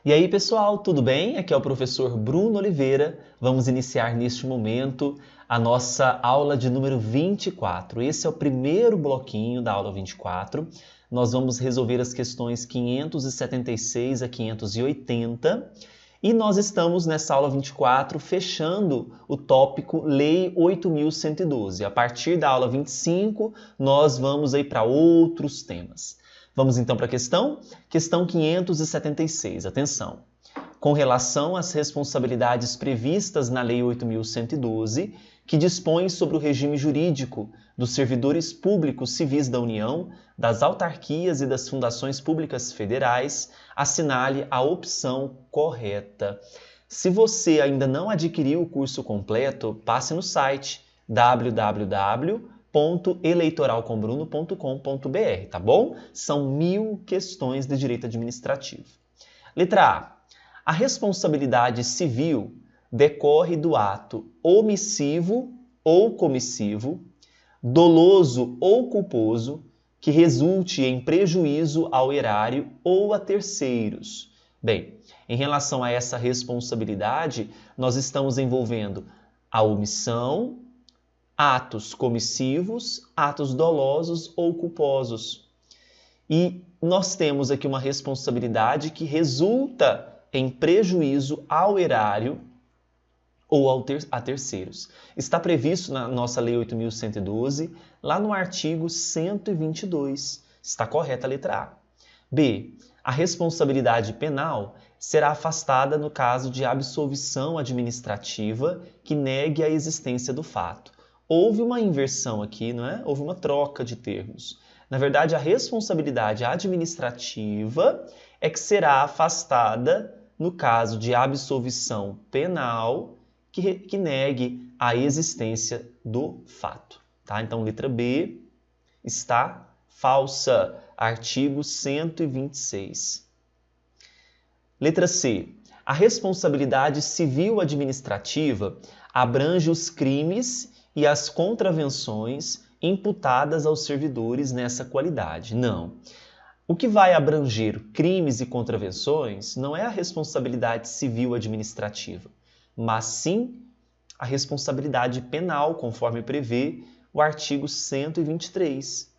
E aí, pessoal, tudo bem? Aqui é o professor Bruno Oliveira. Vamos iniciar neste momento a nossa aula de número 24. Esse é o primeiro bloquinho da aula 24. Nós vamos resolver as questões 576 a 580. E nós estamos nessa aula 24 fechando o tópico Lei 8.112. A partir da aula 25, nós vamos aí para outros temas. Vamos então para a questão? Questão 576. Atenção. Com relação às responsabilidades previstas na Lei 8.112, que dispõe sobre o regime jurídico dos servidores públicos civis da União, das autarquias e das fundações públicas federais, assinale a opção correta. Se você ainda não adquiriu o curso completo, passe no site www.eleitoralcombruno.com.br, tá bom? São 1000 questões de direito administrativo. Letra A. A responsabilidade civil decorre do ato omissivo ou comissivo, doloso ou culposo, que resulte em prejuízo ao erário ou a terceiros. Bem, em relação a essa responsabilidade, nós estamos envolvendo a omissão, atos comissivos, atos dolosos ou culposos. E nós temos aqui uma responsabilidade que resulta em prejuízo ao erário ou a terceiros. Está previsto na nossa Lei 8.112, lá no artigo 122. Está correta a letra A. B. A responsabilidade penal será afastada no caso de absolvição administrativa que negue a existência do fato. Houve uma inversão aqui, não é? Houve uma troca de termos. Na verdade, a responsabilidade administrativa é que será afastada no caso de absolvição penal que negue a existência do fato. Tá? Então, letra B está falsa. Artigo 126. Letra C. A responsabilidade civil administrativa abrange os crimes e as contravenções imputadas aos servidores nessa qualidade. Não. O que vai abranger crimes e contravenções não é a responsabilidade civil administrativa, mas sim a responsabilidade penal, conforme prevê o artigo 123.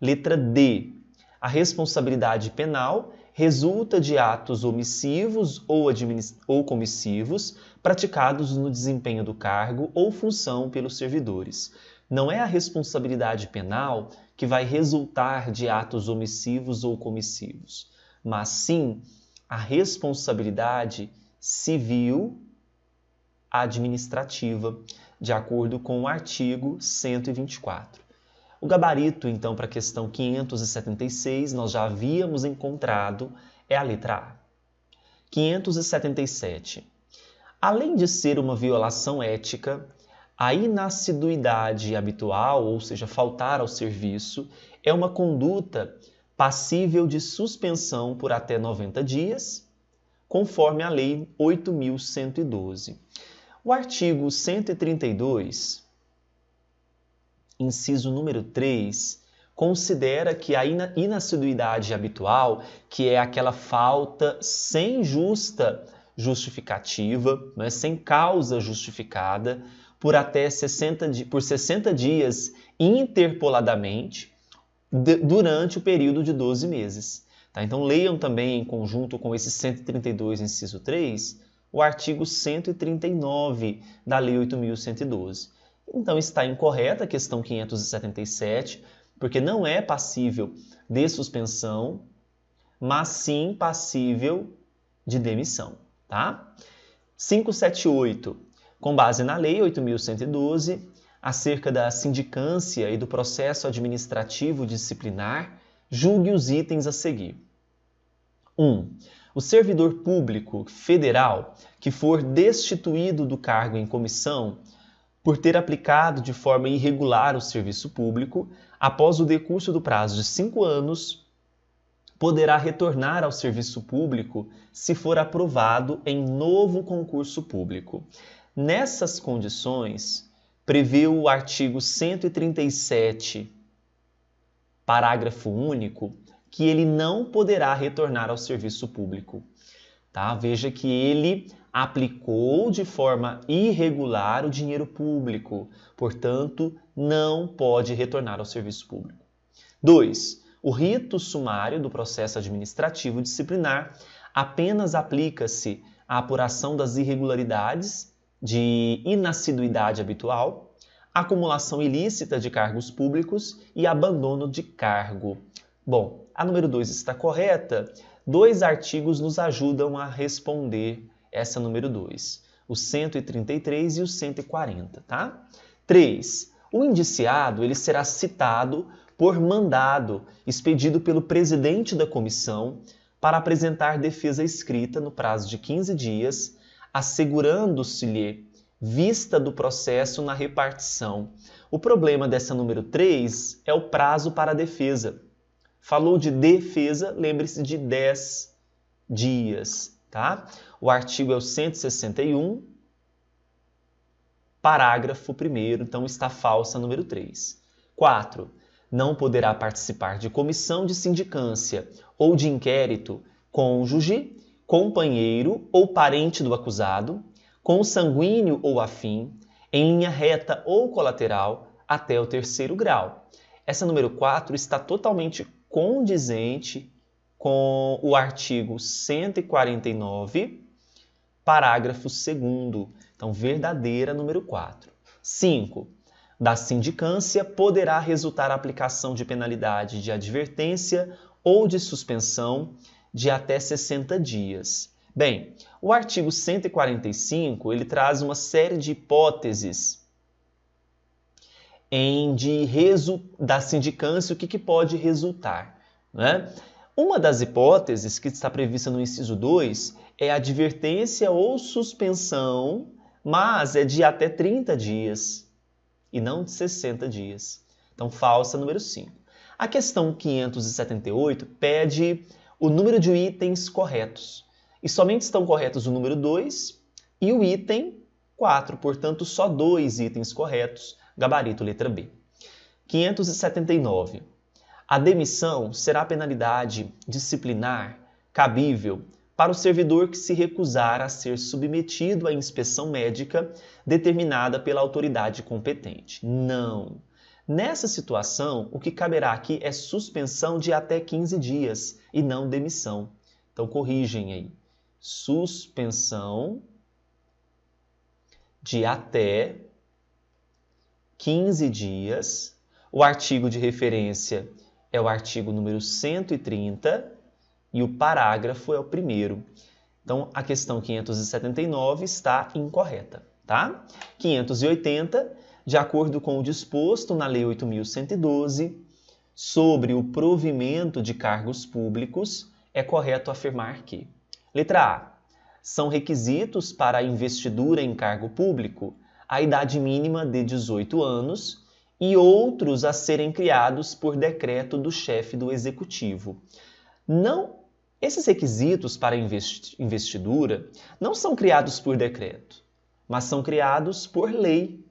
Letra D. A responsabilidade penal resulta de atos omissivos ou comissivos praticados no desempenho do cargo ou função pelos servidores. Não é a responsabilidade penal que vai resultar de atos omissivos ou comissivos, mas sim a responsabilidade civil administrativa, de acordo com o artigo 124. O gabarito, então, para a questão 576, nós já havíamos encontrado, é a letra A. 577. Além de ser uma violação ética, a inassiduidade habitual, ou seja, faltar ao serviço, é uma conduta passível de suspensão por até 90 dias, conforme a Lei 8.112. O artigo 132, inciso número 3, considera que a inassiduidade habitual, que é aquela falta sem justa justificativa, né, sem causa justificada, por 60 dias interpoladamente durante o período de 12 meses. Tá? Então, leiam também em conjunto com esse 132, inciso 3, o artigo 139 da Lei 8.112. Então, está incorreta a questão 577, porque não é passível de suspensão, mas sim passível de demissão. Tá? 578. Com base na Lei 8.112, acerca da sindicância e do processo administrativo disciplinar, julgue os itens a seguir. 1. O servidor público federal que for destituído do cargo em comissão por ter aplicado de forma irregular o serviço público, após o decurso do prazo de 5 anos, poderá retornar ao serviço público se for aprovado em novo concurso público. Nessas condições, prevê o artigo 137, parágrafo único, que ele não poderá retornar ao serviço público. Tá? Veja que ele aplicou de forma irregular o dinheiro público, portanto, não pode retornar ao serviço público. 2. O rito sumário do processo administrativo disciplinar apenas aplica-se à apuração das irregularidades de inassiduidade habitual, acumulação ilícita de cargos públicos e abandono de cargo. Bom, a número 2 está correta. 2 artigos nos ajudam a responder essa número 2, o 133 e o 140, tá? 3. O indiciado ele será citado por mandado expedido pelo presidente da comissão para apresentar defesa escrita no prazo de 15 dias, assegurando-se-lhe vista do processo na repartição. O problema dessa número 3 é o prazo para a defesa. Falou de defesa, lembre-se de 10 dias, tá? O artigo é o 161, parágrafo 1º, então está falsa a número 3. 4. Não poderá participar de comissão de sindicância ou de inquérito cônjuge, companheiro ou parente do acusado, consanguíneo ou afim, em linha reta ou colateral até o 3º grau. Essa número 4 está totalmente condizente com o artigo 149, parágrafo 2º. Então, verdadeira número 4. 5. Da sindicância poderá resultar a aplicação de penalidade de advertência ou de suspensão de até 60 dias. Bem, o artigo 145 ele traz uma série de hipóteses da sindicância, o que pode resultar, né? Uma das hipóteses que está prevista no inciso 2 é advertência ou suspensão, mas é de até 30 dias e não de 60 dias. Então, falsa número 5. A questão 578 pede o número de itens corretos. E somente estão corretos o número 2 e o item 4. Portanto, só 2 itens corretos. Gabarito letra B. 579. A demissão será penalidade disciplinar cabível para o servidor que se recusar a ser submetido à inspeção médica determinada pela autoridade competente. Não. Nessa situação, o que caberá aqui é suspensão de até 15 dias e não demissão. Então, corrigem aí. Suspensão de até 15 dias. O artigo de referência é o artigo número 130 e o parágrafo é o 1º. Então, a questão 579 está incorreta, tá? 580, de acordo com o disposto na Lei 8.112, sobre o provimento de cargos públicos, é correto afirmar que: letra A. São requisitos para a investidura em cargo público a idade mínima de 18 anos e outros a serem criados por decreto do chefe do Executivo. Esses requisitos para investidura não são criados por decreto, mas são criados por lei.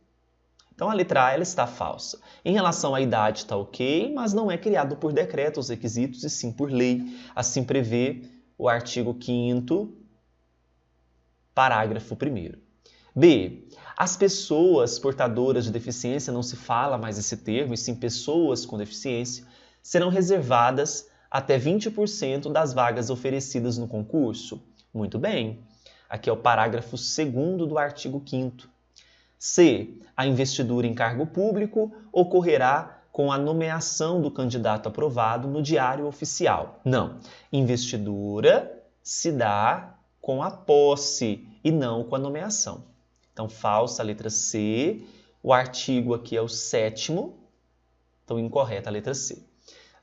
Então, a letra A ela está falsa. Em relação à idade está ok, mas não é criado por decreto os requisitos, e sim por lei. Assim prevê o artigo 5º, parágrafo 1º. B. As pessoas portadoras de deficiência, não se fala mais esse termo, e sim pessoas com deficiência, serão reservadas até 20% das vagas oferecidas no concurso. Muito bem. Aqui é o parágrafo 2º do artigo 5º. C. A investidura em cargo público ocorrerá com a nomeação do candidato aprovado no Diário Oficial. Não. Investidura se dá com a posse e não com a nomeação. Então, falsa a letra C. O artigo aqui é o 7º. Então, incorreta a letra C.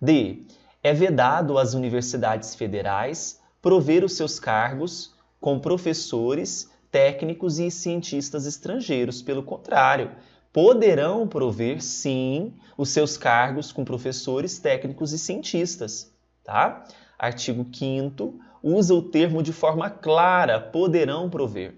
D. É vedado às universidades federais prover os seus cargos com professores, técnicos e cientistas estrangeiros. Pelo contrário, poderão prover, sim, os seus cargos com professores, técnicos e cientistas. Tá? Artigo 5º usa o termo de forma clara, poderão prover.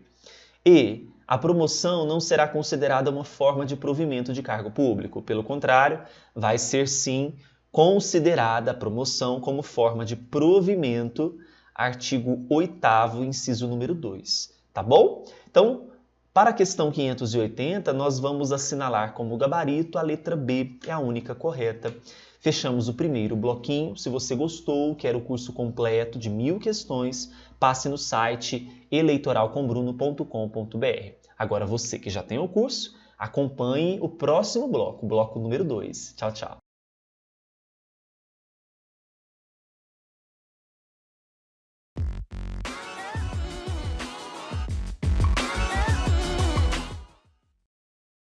E a promoção não será considerada uma forma de provimento de cargo público. Pelo contrário, vai ser, sim, considerada a promoção como forma de provimento artigo 8º, inciso número 2, tá bom? Então, para a questão 580, nós vamos assinalar como gabarito a letra B, é a única correta. Fechamos o primeiro bloquinho. Se você gostou, quer o curso completo de 1000 questões, passe no site eleitoralcombruno.com.br. Agora você que já tem o curso, acompanhe o próximo bloco, o bloco número 2. Tchau, tchau.